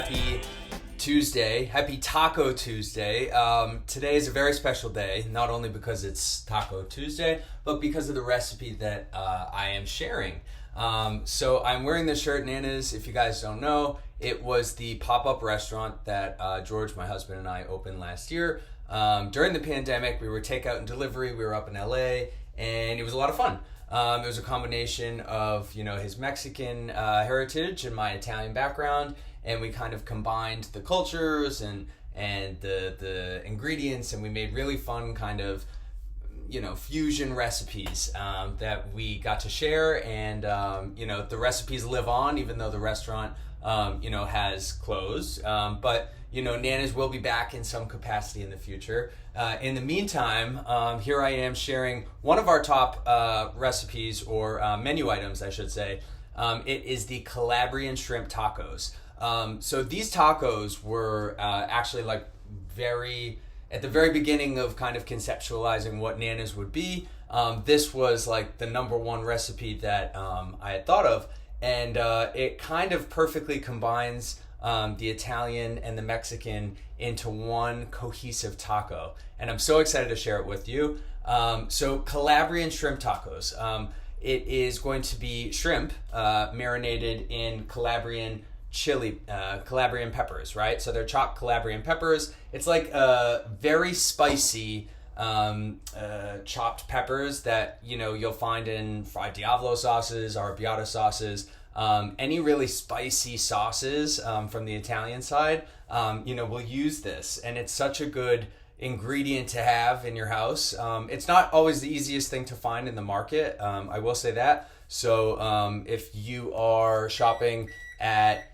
happy Tuesday, happy Taco Tuesday. Today is a very special day, not only because it's Taco Tuesday, but because of the recipe that I am sharing. So I'm wearing this shirt, NANAS. If you guys don't know, it was the pop-up restaurant that George, my husband, and I opened last year. During the pandemic, we were takeout and delivery. We were up in LA, and it was a lot of fun. It was a combination of, his Mexican heritage and my Italian background, and we kind of combined the cultures and the ingredients, and we made really fun kind of, fusion recipes that we got to share. And, the recipes live on, even though the restaurant, has closed. But NANAS will be back in some capacity in the future. In the meantime, here I am sharing one of our top recipes, or menu items, I should say. It is the Calabrian shrimp tacos. So these tacos were actually at the very beginning of kind of conceptualizing what NANAS would be. This was like the number one recipe that I had thought of, and it kind of perfectly combines the Italian and the Mexican into one cohesive taco, and I'm so excited to share it with you. So Calabrian shrimp tacos. It is going to be shrimp marinated in Calabrian peppers, right? So they're chopped Calabrian peppers. It's like very spicy chopped peppers that you'll find in fried Diavolo sauces, arrabbiata sauces. Any really spicy sauces from the Italian side, we'll use this, and it's such a good ingredient to have in your house. It's not always the easiest thing to find in the market, I will say that. So if you are shopping at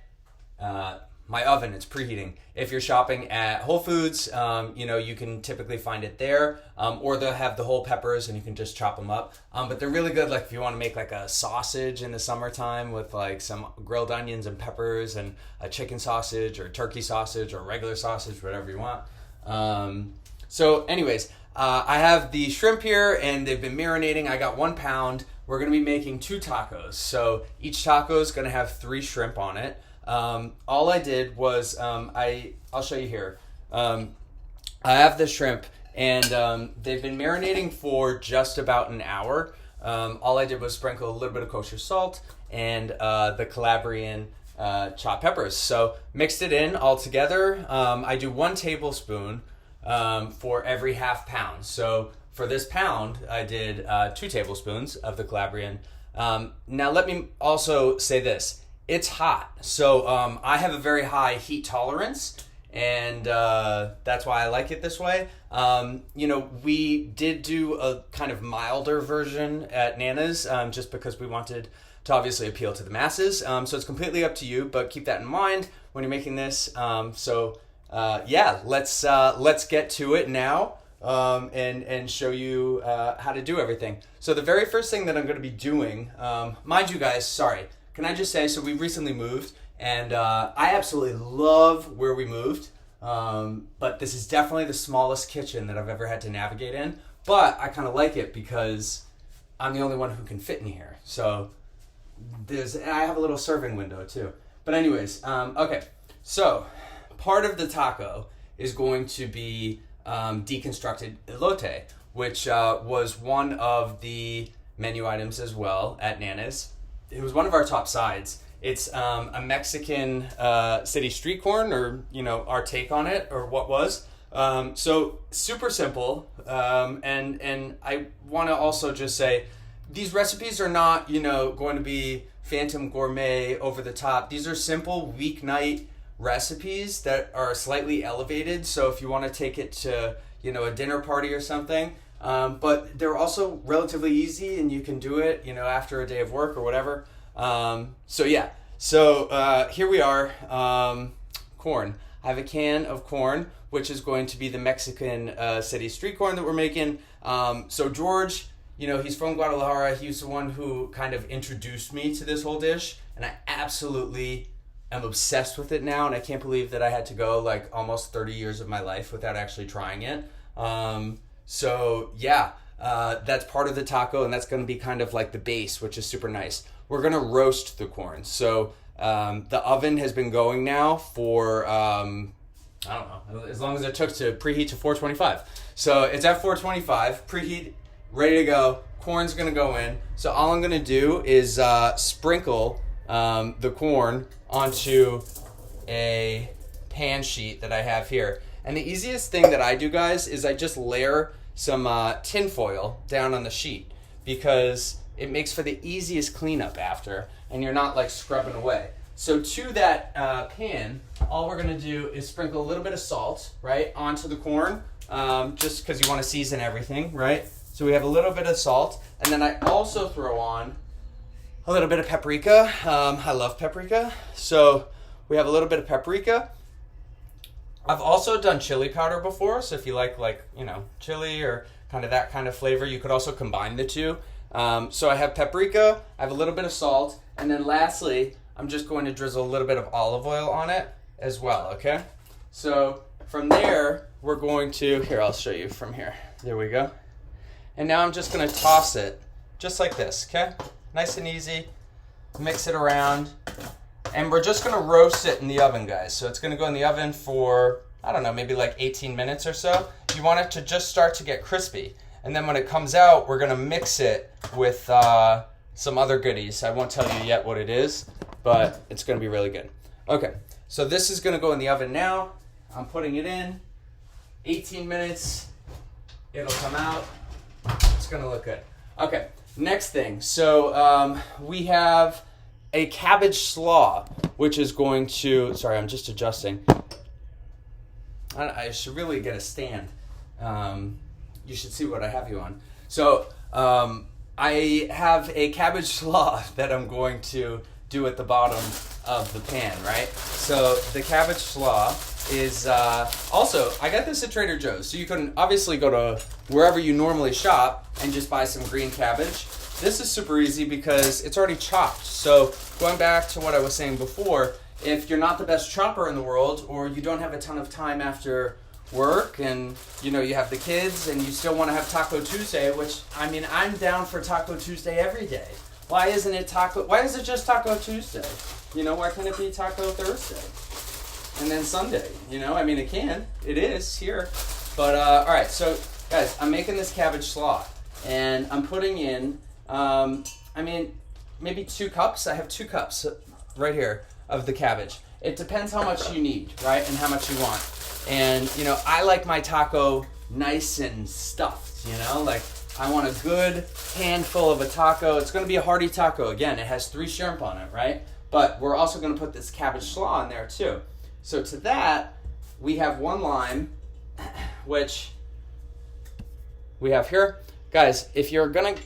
my oven, it's preheating. If you're shopping at Whole Foods, you can typically find it there, or they'll have the whole peppers and you can just chop them up. But they're really good, like if you want to make like a sausage in the summertime with like some grilled onions and peppers and a chicken sausage or turkey sausage or regular sausage, whatever you want. So anyways, I have the shrimp here and they've been marinating. I got 1 pound. We're going to be making 2 tacos. So each taco is going to have 3 shrimp on it. All I did was, I'll show you here. I have the shrimp, and they've been marinating for just about an hour. All I did was sprinkle a little bit of kosher salt and the Calabrian chopped peppers. So mixed it in all together. I do 1 tablespoon for every half pound. So for this pound, I did 2 tablespoons of the Calabrian. Now let me also say this. It's hot, so I have a very high heat tolerance, and that's why I like it this way. We did do a kind of milder version at NANAS, just because we wanted to obviously appeal to the masses. So it's completely up to you, but keep that in mind when you're making this. Let's get to it now, and show you how to do everything. So the very first thing that I'm going to be doing, mind you guys, sorry. Can I just say, so we recently moved, and I absolutely love where we moved, but this is definitely the smallest kitchen that I've ever had to navigate in, but I kind of like it because I'm the only one who can fit in here. So I have a little serving window too. But anyways, okay, so part of the taco is going to be deconstructed elote, which was one of the menu items as well at NANAS. It was one of our top sides. It's a Mexican city street corn, or our take on it, or what was. So super simple. And I want to also just say, these recipes are not going to be phantom gourmet, over the top. These are simple weeknight recipes that are slightly elevated. So if you want to take it to a dinner party or something. But they're also relatively easy, and you can do it, after a day of work or whatever. So here we are, corn. I have a can of corn, which is going to be the Mexican city street corn that we're making. So George, he's from Guadalajara. He's the one who kind of introduced me to this whole dish, and I absolutely am obsessed with it now, and I can't believe that I had to go like almost 30 years of my life without actually trying it. That's part of the taco, and that's going to be kind of like the base, which is super nice. We're going to roast the corn. So The oven has been going now for, I don't know, as long as it took to preheat to 425. So it's at 425, preheat, ready to go. Corn's gonna go in. So all I'm gonna do is sprinkle the corn onto a pan sheet that I have here. And the easiest thing that I do, guys, is I just layer some tin foil down on the sheet, because it makes for the easiest cleanup after, and you're not like scrubbing away. So to that pan, all we're gonna do is sprinkle a little bit of salt, right, onto the corn, just because you want to season everything, right? So we have a little bit of salt, and then I also throw on a little bit of paprika. I love paprika, so we have a little bit of paprika. I've also done chili powder before, so if you like you know, chili or kind of that kind of flavor, you could also combine the two. So I have paprika, I have a little bit of salt, and then lastly, I'm just going to drizzle a little bit of olive oil on it as well, okay? So from there, we're going to, here, I'll show you from here. There we go. And now I'm just gonna toss it just like this, okay? Nice and easy, mix it around. And we're just gonna roast it in the oven, guys. So it's gonna go in the oven for, I don't know, maybe like 18 minutes or so. You want it to just start to get crispy. And then when it comes out, we're gonna mix it with some other goodies. I won't tell you yet what it is, but it's gonna be really good. Okay, so this is gonna go in the oven now. I'm putting it in, 18 minutes, it'll come out. It's gonna look good. Okay, next thing. So we have a cabbage slaw, which is going to, sorry, I'm just adjusting. I should really get a stand. You should see what I have you on. So I have a cabbage slaw that I'm going to do at the bottom of the pan, right? So the cabbage slaw is also, I got this at Trader Joe's. So you can obviously go to wherever you normally shop and just buy some green cabbage. This is super easy because it's already chopped. So going back to what I was saying before, if you're not the best chopper in the world, or you don't have a ton of time after work and you know you have the kids and you still want to have Taco Tuesday, which I mean I'm down for Taco Tuesday every day. Why isn't it why is it just Taco Tuesday? You know, why can't it be Taco Thursday? And then Sunday, you know? I mean it is here. But alright, so guys, I'm making this cabbage slaw and I'm putting in I mean, maybe 2 cups. I have 2 cups right here of the cabbage. It depends how much you need, right? And how much you want. And, you know, I like my taco nice and stuffed, you know? Like, I want a good handful of a taco. It's going to be a hearty taco. Again, it has 3 shrimp on it, right? But we're also going to put this cabbage slaw in there, too. So to that, we have 1 lime, which we have here. Guys, if you're going to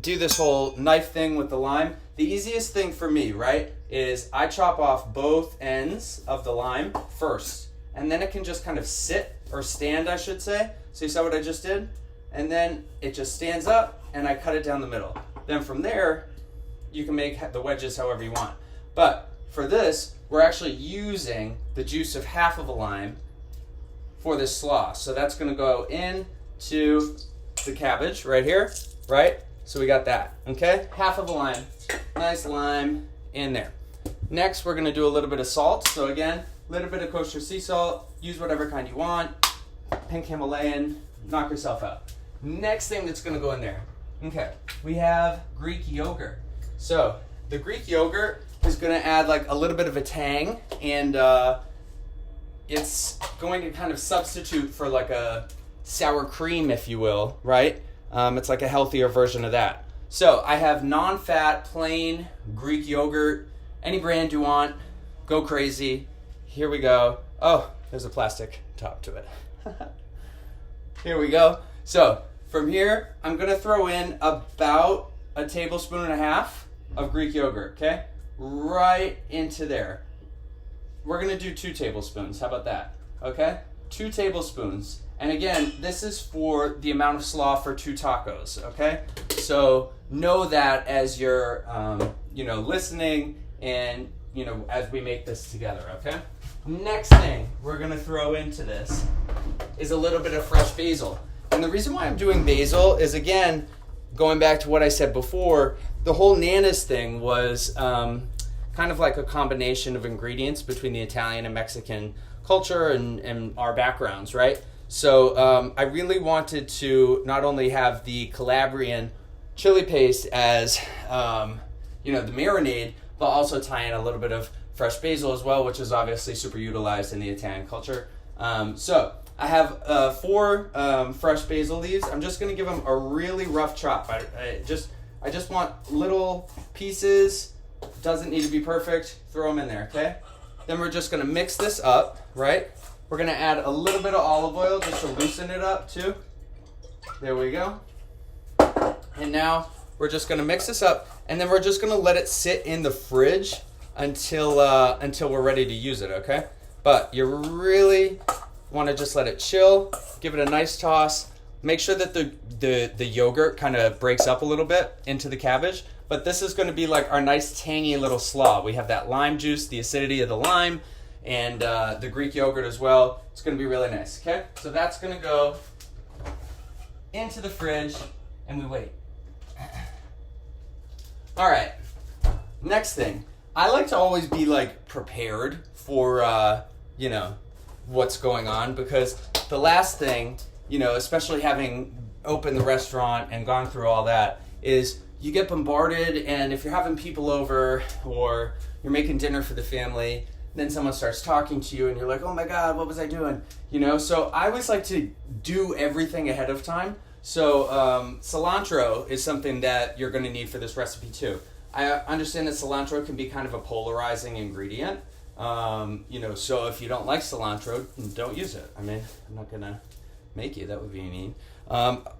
do this whole knife thing with the lime, the easiest thing for me, right, is I chop off both ends of the lime first, and then it can just kind of sit, or stand, I should say. So you saw what I just did? And then it just stands up, and I cut it down the middle. Then from there, you can make the wedges however you want. But for this, we're actually using the juice of half of a lime for this slaw. So that's gonna go into the cabbage right here, right? So we got that, okay? Half of a lime, nice lime in there. Next, we're gonna do a little bit of salt. So again, a little bit of kosher sea salt, use whatever kind you want. Pink Himalayan, knock yourself out. Next thing that's gonna go in there, okay, we have Greek yogurt. So the Greek yogurt is gonna add like a little bit of a tang, and it's going to kind of substitute for like a sour cream, if you will, right? It's like a healthier version of that. So I have non-fat, plain Greek yogurt, any brand you want, go crazy. Here we go. Oh, there's a plastic top to it. Here we go. So from here, I'm gonna throw in about 1.5 tablespoons of Greek yogurt, okay? Right into there. We're gonna do 2 tablespoons, how about that, okay? 2 tablespoons. And again, this is for the amount of slaw for 2 tacos, okay? So know that as you're, you know, listening and, you know, as we make this together, okay? Next thing we're gonna throw into this is a little bit of fresh basil. And the reason why I'm doing basil is, again, going back to what I said before, the whole NANAS thing was kind kind of like a combination of ingredients between the Italian and Mexican culture and our backgrounds, right? So I really wanted to not only have the Calabrian chili paste as, the marinade, but also tie in a little bit of fresh basil as well, which is obviously super utilized in the Italian culture. So I have 4 fresh basil leaves. I'm just going to give them a really rough chop. I just want little pieces. Doesn't need to be perfect. Throw them in there, okay? Then we're just going to mix this up, right? We're going to add a little bit of olive oil just to loosen it up too. There we go. And now we're just going to mix this up, and then we're just going to let it sit in the fridge until we're ready to use it, okay? But you really want to just let it chill, give it a nice toss. Make sure that the yogurt kind of breaks up a little bit into the cabbage. But this is going to be like our nice tangy little slaw. We have that lime juice, the acidity of the lime, and the Greek yogurt as well. It's going to be really nice, okay? So that's going to go into the fridge, and we wait. All right, next thing. I like to always be like prepared for, what's going on, because the last thing, especially having opened the restaurant and gone through all that, is you get bombarded, and if you're having people over or you're making dinner for the family, then someone starts talking to you and you're like, oh my God, what was I doing? So I always like to do everything ahead of time. So cilantro is something that you're going to need for this recipe too. I understand that cilantro can be kind of a polarizing ingredient. So if you don't like cilantro, don't use it. I mean, I'm not going to make you. That would be mean.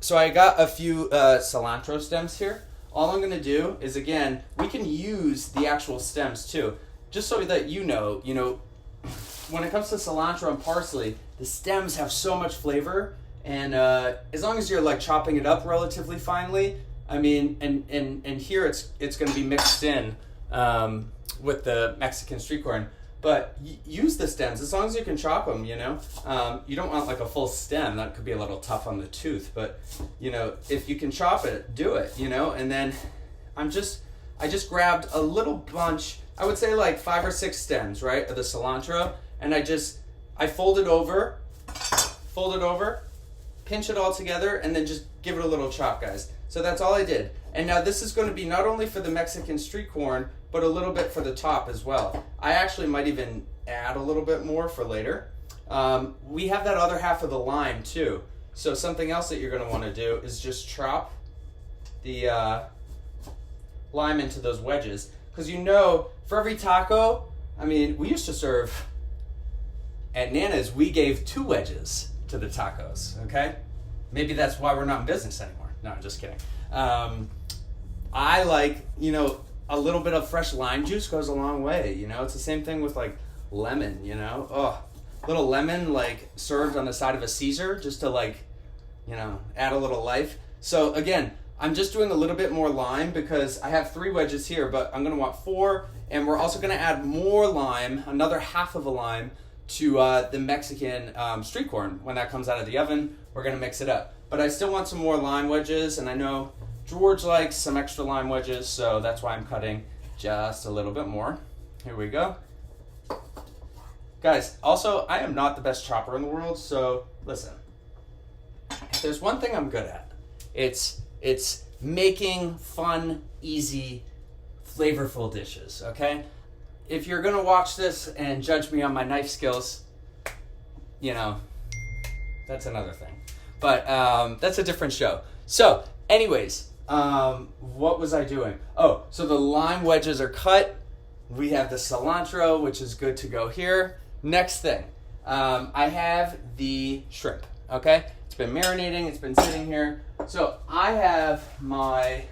So I got a few cilantro stems here. All I'm going to do is, again, we can use the actual stems too. Just so that when it comes to cilantro and parsley, the stems have so much flavor. And as long as you're like chopping it up relatively finely, I mean, and here it's going to be mixed in with the Mexican street corn. But use the stems as long as you can chop them. You don't want like a full stem. That could be a little tough on the tooth. But if you can chop it, do it. And then I just grabbed a little bunch. I would say like 5 or 6 stems, right, of the cilantro, and I fold it over, pinch it all together, and then just give it a little chop, guys. So that's all I did. And now this is going to be not only for the Mexican street corn, but a little bit for the top as well. I actually might even add a little bit more for later. We have that other half of the lime too. So something else that you're going to want to do is just chop the lime into those wedges. Because for every taco, I mean, we used to serve at NANAS, we gave 2 wedges to the tacos, okay? Maybe that's why we're not in business anymore. No, I'm just kidding. I like, a little bit of fresh lime juice goes a long way, It's the same thing with like lemon, little lemon like served on the side of a Caesar just to like, add a little life. So again, I'm just doing a little bit more lime because I have 3 wedges here, but I'm going to want 4, and we're also going to add more lime, another half of a lime, to the Mexican street corn. When that comes out of the oven, we're going to mix it up. But I still want some more lime wedges, and I know George likes some extra lime wedges, so that's why I'm cutting just a little bit more. Here we go. Guys, also, I am not the best chopper in the world, so listen. If there's one thing I'm good at, it's making fun, easy, flavorful dishes, okay? If you're going to watch this and judge me on my knife skills, that's another thing. But that's a different show. So, anyways, what was I doing? Oh, so the lime wedges are cut. We have the cilantro, which is good to go here. Next thing, I have the shrimp, okay? It's been marinating. It's been sitting here. So I have my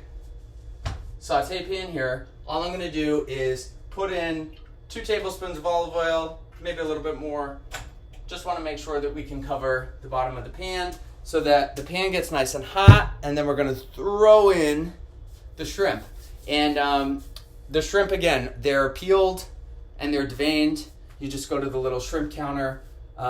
saute pan here. All I'm going to do is put in 2 tablespoons of olive oil, maybe a little bit more. Just want to make sure that we can cover the bottom of the pan so that the pan gets nice and hot, and then we're going to throw in the shrimp. And the shrimp, again, they're peeled and they're deveined. You just go to the little shrimp counter.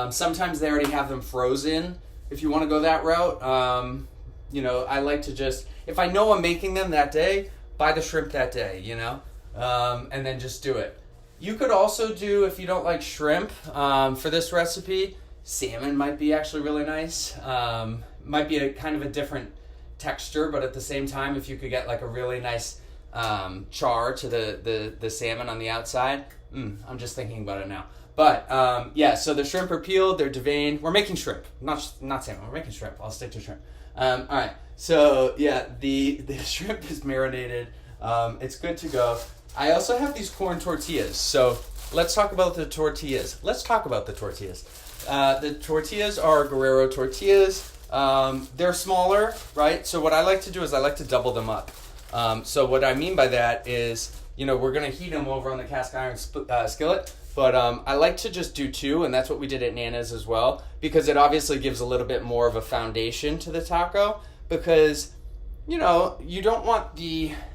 Sometimes they already have them frozen. If you want to go that route, I like to just, if I know I'm making them that day, buy the shrimp that day, and then just do it. You could also do, if you don't like shrimp, for this recipe, salmon might be actually really nice. Might be a kind of a different texture, but at the same time, if you could get like a really nice char to the salmon on the outside, I'm just thinking about it now. But yeah, so the shrimp are peeled, they're deveined. We're making shrimp, not salmon. We're making shrimp. I'll stick to shrimp. All right. So yeah, the shrimp is marinated. It's good to go. I also have these corn tortillas. So let's talk about the tortillas. The tortillas are Guerrero tortillas. They're smaller, right? So what I like to do is I like to double them up. So what I mean by that is, we're going to heat them over on the cast iron skillet. But I like to just do 2, and that's what we did at NANAS as well, because it obviously gives a little bit more of a foundation to the taco, because, you don't want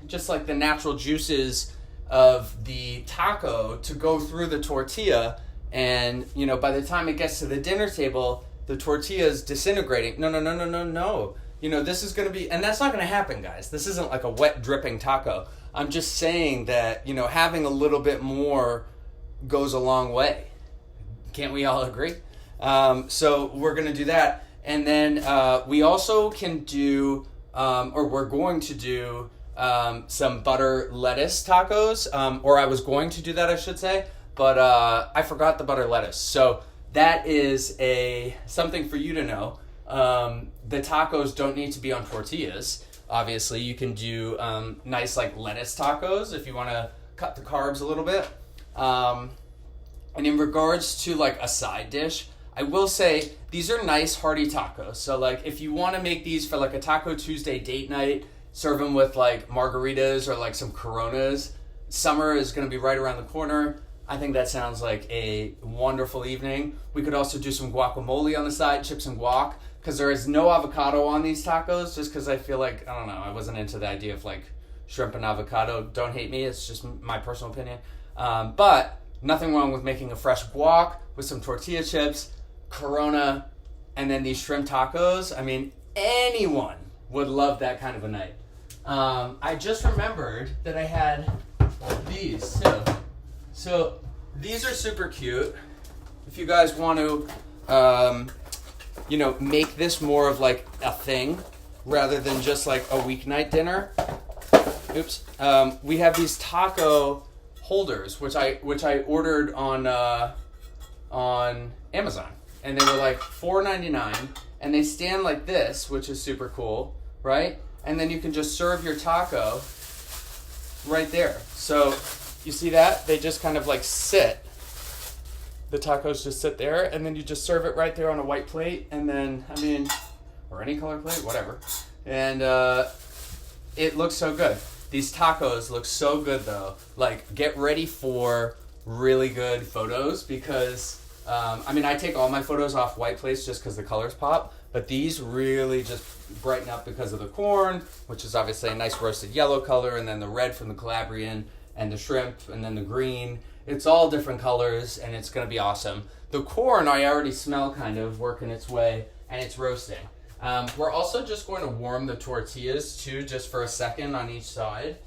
just like the natural juices of the taco to go through the tortilla, and, by the time it gets to the dinner table, the tortilla is disintegrating. No. This is going to be, and that's not going to happen, guys. This isn't like a wet dripping taco. I'm just saying that, having a little bit more goes a long way. Can't we all agree? So we're going to do that. And then we also can do, or we're going to do some butter lettuce tacos. Or I was going to do that, I should say. But I forgot the butter lettuce. So that is something for you to know. The tacos don't need to be on tortillas. Obviously, you can do nice like lettuce tacos if you want to cut the carbs a little bit. And in regards to like a side dish, I will say these are nice hearty tacos. So like if you want to make these for like a Taco Tuesday date night, serve them with like margaritas or like some Coronas. Summer is going to be right around the corner. I think that sounds like a wonderful evening. We could also do some guacamole on the side, chips and guac, because there is no avocado on these tacos, just because I feel like, I don't know, I wasn't into the idea of like shrimp and avocado. Don't hate me, it's just my personal opinion. But nothing wrong with making a fresh guac with some tortilla chips, Corona, and then these shrimp tacos. I mean, anyone would love that kind of a night. I just remembered that I had these too. So these are super cute. If you guys want to, make this more of like a thing rather than just like a weeknight dinner. Oops. We have these taco holders, which I ordered on Amazon, and they were like $4.99, and they stand like this, which is super cool, right? And then you can just serve your taco right there. So you see that? They just kind of like sit. The tacos just sit there, and then you just serve it right there on a white plate, and then, or any color plate, whatever. And it looks so good. These tacos look so good, though. Like, get ready for really good photos, because, I take all my photos off white plates just because the colors pop, but these really just brighten up because of the corn, which is obviously a nice roasted yellow color, and then the red from the Calabrian, and the shrimp, and then the green. It's all different colors, and it's going to be awesome. The corn I already smell kind of working its way, and it's roasting. We're also just going to warm the tortillas, too, just for a second on each side.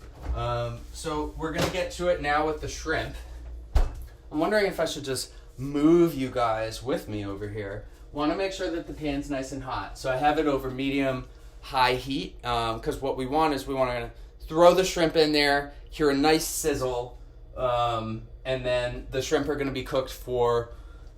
So we're going to get to it now with the shrimp. I'm wondering if I should just move you guys with me over here. Want to make sure that the pan's nice and hot. So I have it over medium-high heat, because what we want is we want to throw the shrimp in there, hear a nice sizzle, and then the shrimp are going to be cooked for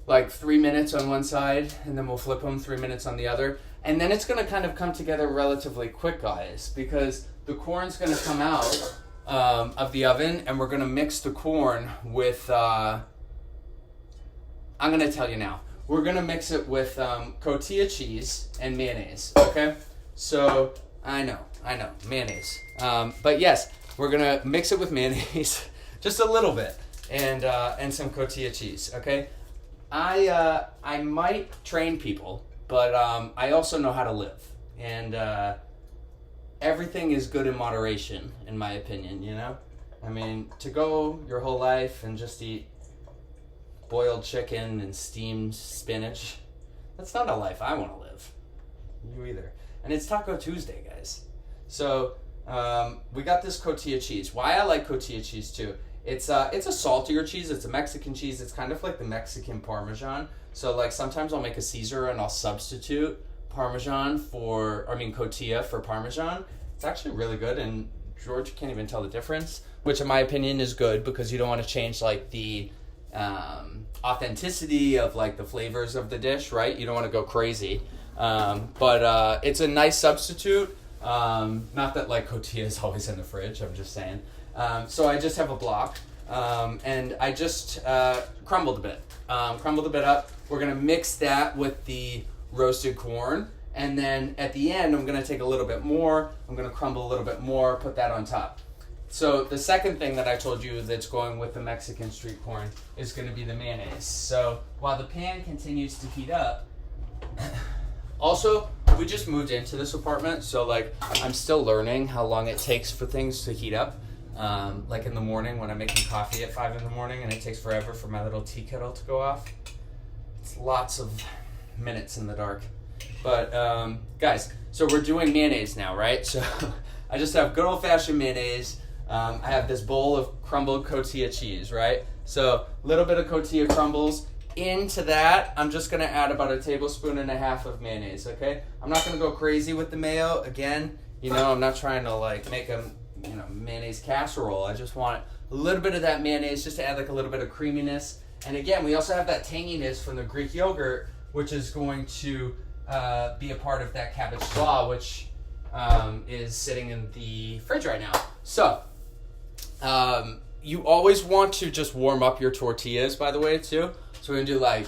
like 3 minutes on one side, and then we'll flip them 3 minutes on the other. And then it's going to kind of come together relatively quick, guys, because the corn's going to come out of the oven, and we're going to mix the corn with, I'm going to tell you now. We're going to mix it with cotija cheese and mayonnaise, okay? So, I know, mayonnaise. But yes, we're going to mix it with mayonnaise, just a little bit, and some cotija cheese, okay? I might train people, but I also know how to live, and everything is good in moderation, in my opinion, you know? To go your whole life and just eat boiled chicken and steamed spinach, that's not a life I want to live. You either. And it's Taco Tuesday, guys. So we got this cotija cheese. Why I like cotija cheese too. It's a saltier cheese. It's a Mexican cheese. It's kind of like the Mexican Parmesan. So like sometimes I'll make a Caesar and I'll substitute cotija for Parmesan. It's actually really good, and George can't even tell the difference, which in my opinion is good because you don't want to change like the authenticity of like the flavors of the dish, right? You don't want to go crazy. But it's a nice substitute. Not that like cotija is always in the fridge, I'm just saying. So I just have a block, and I just crumbled a bit up. We're gonna mix that with the roasted corn, and then at the end I'm gonna take a little bit more, I'm gonna crumble a little bit more, put that on top. So the second thing that I told you that's going with the Mexican street corn is gonna be the mayonnaise. So while the pan continues to heat up, also, we just moved into this apartment, so like I'm still learning how long it takes for things to heat up. Like in the morning when I'm making coffee at 5 in the morning and it takes forever for my little tea kettle to go off. It's lots of minutes in the dark. But guys, so we're doing mayonnaise now, right? So I just have good old-fashioned mayonnaise. I have this bowl of crumbled cotija cheese, right? So a little bit of cotija crumbles. Into that, I'm just gonna add about 1.5 tablespoons of mayonnaise, okay? I'm not gonna go crazy with the mayo. Again, I'm not trying to like make a mayonnaise casserole. I just want a little bit of that mayonnaise just to add like a little bit of creaminess. And again, we also have that tanginess from the Greek yogurt, which is going to be a part of that cabbage slaw, which is sitting in the fridge right now. So, you always want to just warm up your tortillas, by the way, too. So we're gonna do like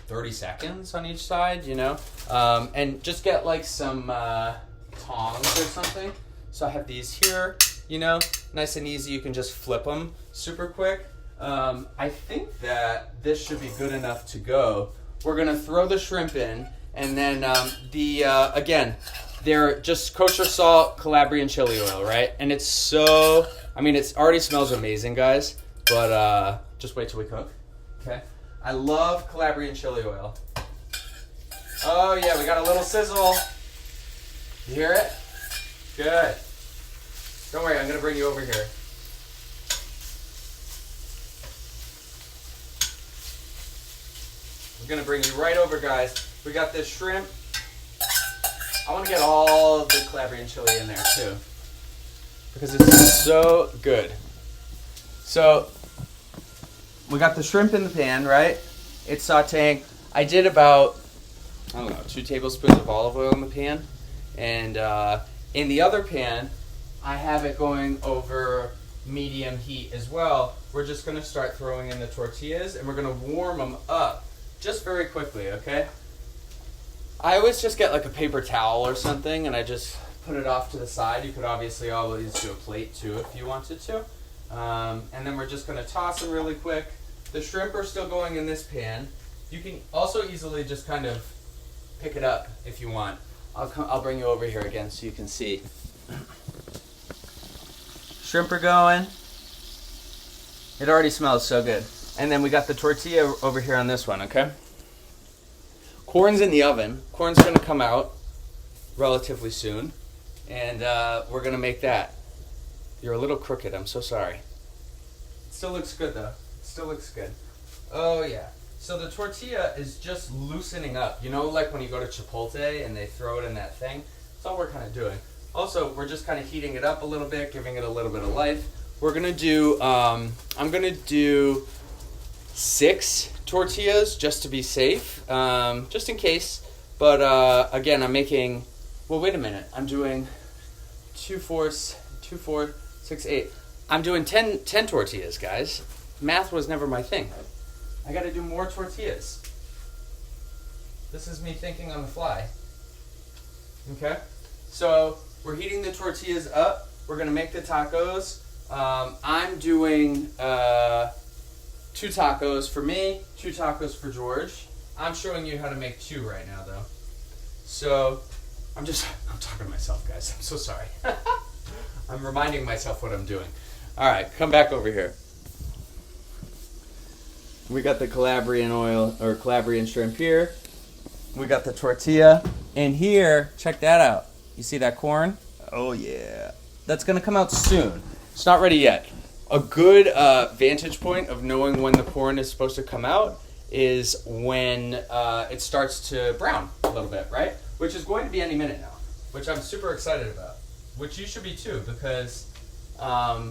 30 seconds on each side, and just get like some tongs or something. So I have these here, nice and easy. You can just flip them super quick. I think that this should be good enough to go. We're gonna throw the shrimp in, and then again, they're just kosher salt, Calabrian chili oil, right? And it already smells amazing, guys, but just wait till we cook, okay? I love Calabrian chili oil. Oh yeah, we got a little sizzle. You hear it? Good. Don't worry, I'm gonna bring you over here. I'm gonna bring you right over, guys. We got this shrimp. I wanna get all of the Calabrian chili in there too, because it's so good. So, we got the shrimp in the pan, right? It's sauteing. I did about, 2 tablespoons of olive oil in the pan. And in the other pan, I have it going over medium heat as well. We're just gonna start throwing in the tortillas and we're gonna warm them up just very quickly, okay? I always just get like a paper towel or something and I just put it off to the side. You could obviously always do a plate too if you wanted to. And then we're just going to toss them really quick. The shrimp are still going in this pan. You can also easily just kind of pick it up if you want. I'll bring you over here again so you can see. Shrimp are going. It already smells so good. And then we got the tortilla over here on this one, okay? Corn's in the oven. Corn's going to come out relatively soon. And we're going to make that. You're a little crooked. I'm so sorry. It still looks good, though. It still looks good. Oh, yeah. So the tortilla is just loosening up. Like when you go to Chipotle and they throw it in that thing? That's all we're kind of doing. Also, we're just kind of heating it up a little bit, giving it a little bit of life. We're going to do, I'm going to do 6 tortillas just to be safe, just in case. But again, I'm making, well, wait a minute. I'm doing 2, 4, 6, 8. I'm doing 10 tortillas, guys. Math was never my thing. I got to do more tortillas. This is me thinking on the fly. Okay? So we're heating the tortillas up. We're going to make the tacos. I'm doing 2 tacos for me, 2 tacos for George. I'm showing you how to make 2 right now, though. So I'm talking to myself, guys. I'm so sorry. I'm reminding myself what I'm doing. All right, come back over here. We got the Calabrian oil, or Calabrian shrimp here. We got the tortilla. And here, check that out. You see that corn? Oh, yeah. That's going to come out soon. It's not ready yet. A good vantage point of knowing when the corn is supposed to come out is when it starts to brown a little bit, right? Which is going to be any minute now, which I'm super excited about, which you should be too, because, I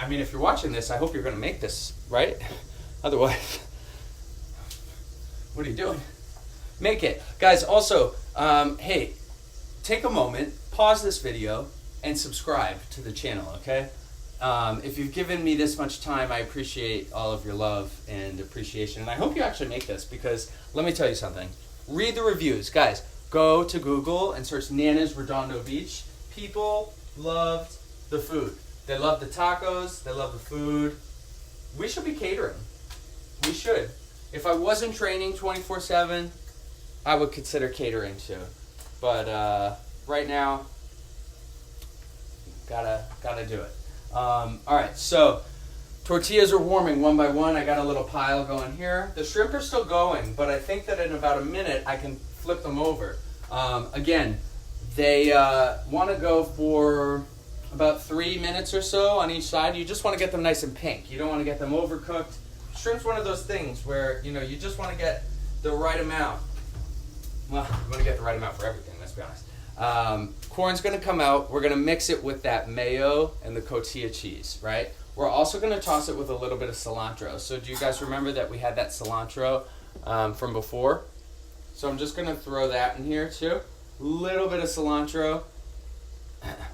mean, if you're watching this, I hope you're going to make this, right? Otherwise, what are you doing? Make it. Guys, also, hey, take a moment, pause this video, and subscribe to the channel, okay? If you've given me this much time, I appreciate all of your love and appreciation. And I hope you actually make this, because let me tell you something. Read the reviews. Guys, go to Google and search NANAS Redondo Beach. People loved the food. They love the tacos. They love the food. We should be catering. We should. If I wasn't training 24/7, I would consider catering too. But right now, gotta do it. All right, so tortillas are warming one by one. I got a little pile going here. The shrimp are still going, but I think that in about a minute I can flip them over. Again, they want to go for about 3 minutes or so on each side. You just want to get them nice and pink. You don't want to get them overcooked. Shrimp's one of those things where, you know, you just want to get the right amount. Well, you want to get the right amount for everything, let's be honest. Corn's going to come out. We're going to mix it with that mayo and the cotija cheese, right? We're also going to toss it with a little bit of cilantro. So do you guys remember that we had that cilantro from before? So I'm just going to throw that in here too. A little bit of cilantro.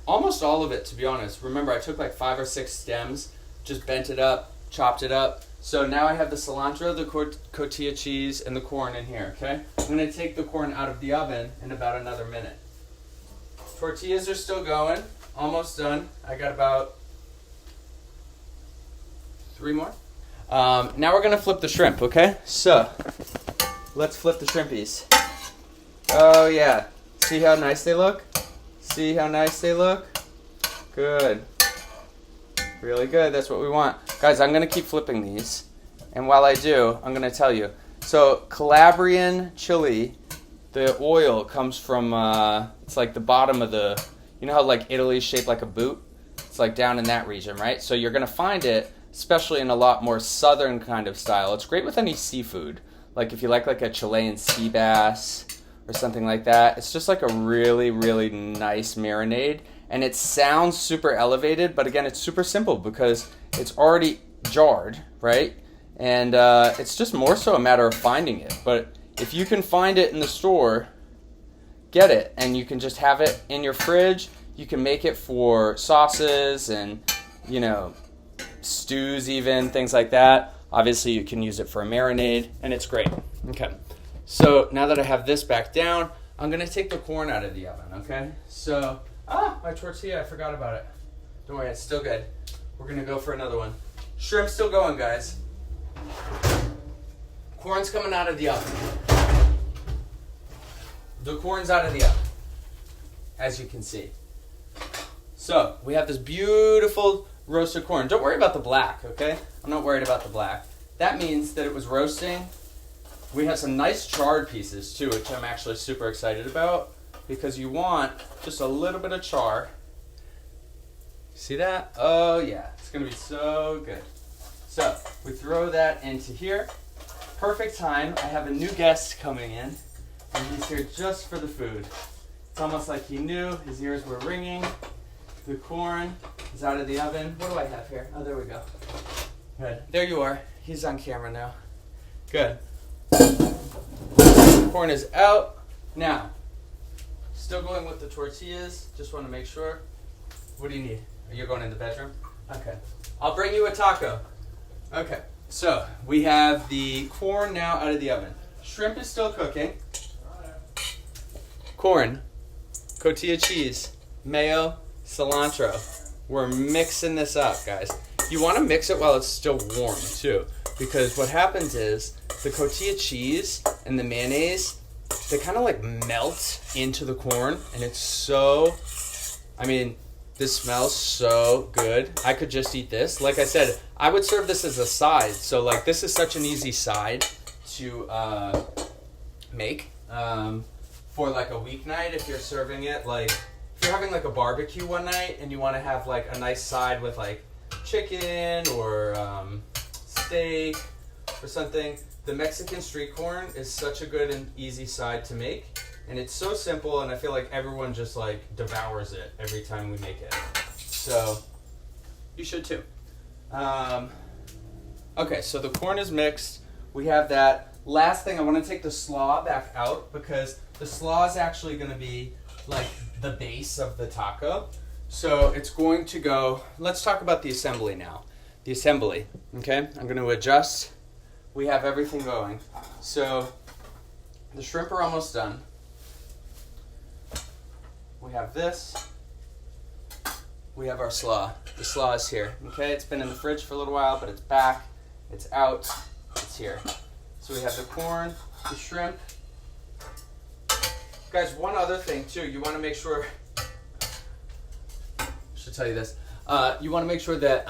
Almost all of it, to be honest. Remember, I took like 5 or 6 stems, just bent it up, chopped it up. So now I have the cilantro, the cotija cheese, and the corn in here, okay? I'm going to take the corn out of the oven in about another minute. Tortillas are still going, almost done. I got about 3 more. Now we're going to flip the shrimp, okay? So, let's flip the shrimpies. Oh yeah, see how nice they look? See how nice they look? Good. Really good, that's what we want. Guys, I'm going to keep flipping these. And while I do, I'm going to tell you. So, Calabrian chili, the oil comes from, it's like the bottom of the, you know how like Italy's shaped like a boot? It's like down in that region, right? So you're going to find it, especially in a lot more southern kind of style. It's great with any seafood. Like if you like a Chilean sea bass or something like that. It's just like a really, really nice marinade. And it sounds super elevated, but again, it's super simple because it's already jarred, right? And it's just more so a matter of finding it. But if you can find it in the store, get it. And you can just have it in your fridge. You can make it for sauces and, you know, stews even, things like that. Obviously, you can use it for a marinade, and it's great. Okay. So now that I have this back down, I'm going to take the corn out of the oven, okay? So, my tortilla, I forgot about it. Don't worry, it's still good. We're going to go for another one. Shrimp's still going, guys. Corn's coming out of the oven. The corn's out of the oven, as you can see. So, we have this beautiful roasted corn. Don't worry about the black, okay? I'm not worried about the black. That means that it was roasting. We have some nice charred pieces, too, which I'm actually super excited about because you want just a little bit of char. See that? Oh, yeah. It's going to be so good. So, we throw that into here. Perfect time. I have a new guest coming in, and he's here just for the food. It's almost like he knew. His ears were ringing. The corn is out of the oven. What do I have here? Oh, there we go. Good. There you are. He's on camera now. Good. Corn is out. Now, still going with the tortillas. Just want to make sure. What do you need? Are you going in the bedroom? Okay. I'll bring you a taco. Okay. So, we have the corn now out of the oven. Shrimp is still cooking. Corn, cotija cheese, mayo, cilantro. We're mixing this up, guys. You want to mix it while it's still warm, too. Because what happens is the cotija cheese and the mayonnaise, they kind of like melt into the corn. And it's so, I mean, this smells so good. I could just eat this. Like I said, I would serve this as a side. So, like, this is such an easy side to make for, like, a weeknight if you're serving it, like, if you're having like a barbecue one night and you want to have like a nice side with like chicken or steak or something, the Mexican street corn is such a good and easy side to make. And it's so simple, and I feel like everyone just like devours it every time we make it. So you should too. Okay, so the corn is mixed. We have that. Last thing, I want to take the slaw back out because the slaw is actually going to be like the base of the taco. So it's going to go, let's talk about the assembly now. The assembly, okay? I'm going to adjust. We have everything going. So the shrimp are almost done. We have this. We have our slaw. The slaw is here, okay? It's been in the fridge for a little while, but it's back. It's out. It's here. So we have the corn, the shrimp. Guys, one other thing too. You want to make sure, I should tell you this. You want to make sure that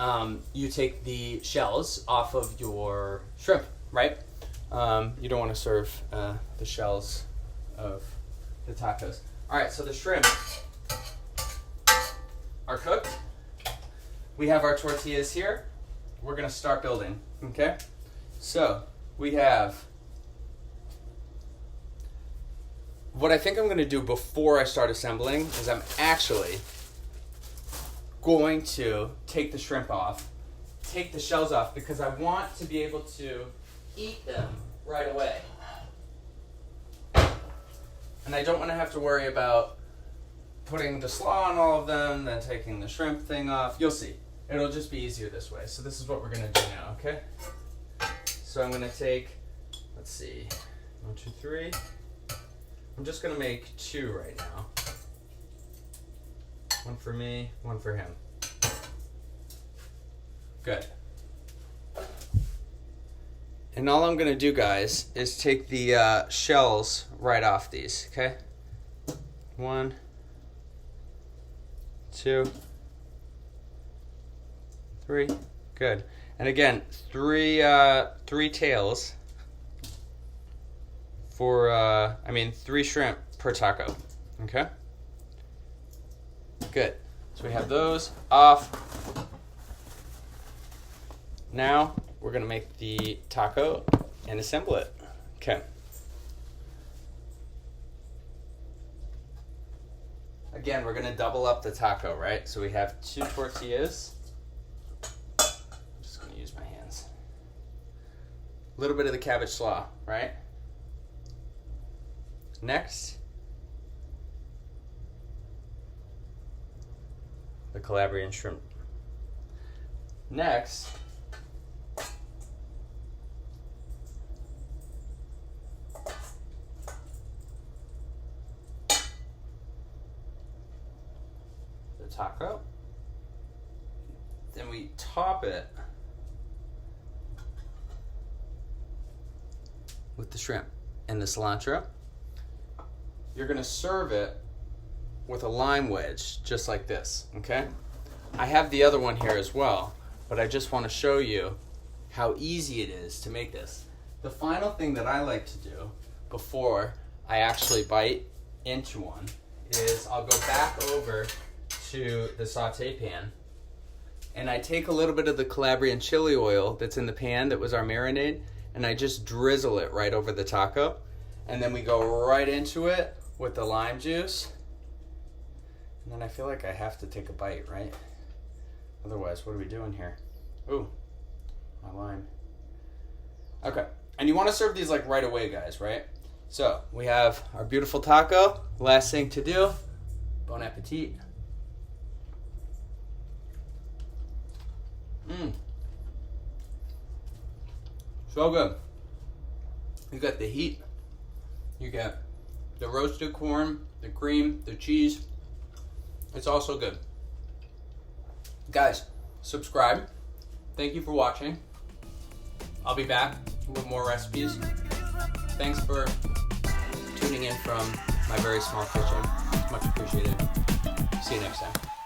you take the shells off of your shrimp, right? You don't want to serve the shells of the tacos. All right, so the shrimp are cooked. We have our tortillas here. We're gonna start building, okay? So we have, what I think I'm gonna do before I start assembling is I'm actually going to take the shrimp off, take the shells off, because I want to be able to eat them right away. And I don't want to have to worry about putting the slaw on all of them, then taking the shrimp thing off. You'll see. It'll just be easier this way. So this is what we're going to do now, okay? So I'm going to take, let's see, 1, 2, 3. I'm just going to make 2 right now. 1 for me, 1 for him. Good. And all I'm going to do, guys, is take the shells right off these, okay? 1, 2, 3. Good. And again, three tails for, 3 shrimp per taco, okay? Good. So we have those off. Now we're going to make the taco and assemble it. Okay. Again, we're going to double up the taco, right? So we have 2 tortillas. I'm just going to use my hands. A little bit of the cabbage slaw, right? Next, the Calabrian shrimp. Next, taco. Then we top it with the shrimp and the cilantro. You're going to serve it with a lime wedge, just like this, okay? I have the other one here as well, but I just want to show you how easy it is to make this. The final thing that I like to do before I actually bite into one is I'll go back over to the saute pan and I take a little bit of the Calabrian chili oil that's in the pan that was our marinade, and I just drizzle it right over the taco, and then we go right into it with the lime juice, and then I feel like I have to take a bite, right? Otherwise, what are we doing here? Ooh, my lime. Okay, and you want to serve these like right away, guys, right? So we have our beautiful taco. Last thing to do, bon appetit. So good. You got the heat, you got the roasted corn, the cream, the cheese. It's also good. Guys, subscribe. Thank you for watching. I'll be back with more recipes. Thanks for tuning in from my very small kitchen. It's much appreciated. See you next time.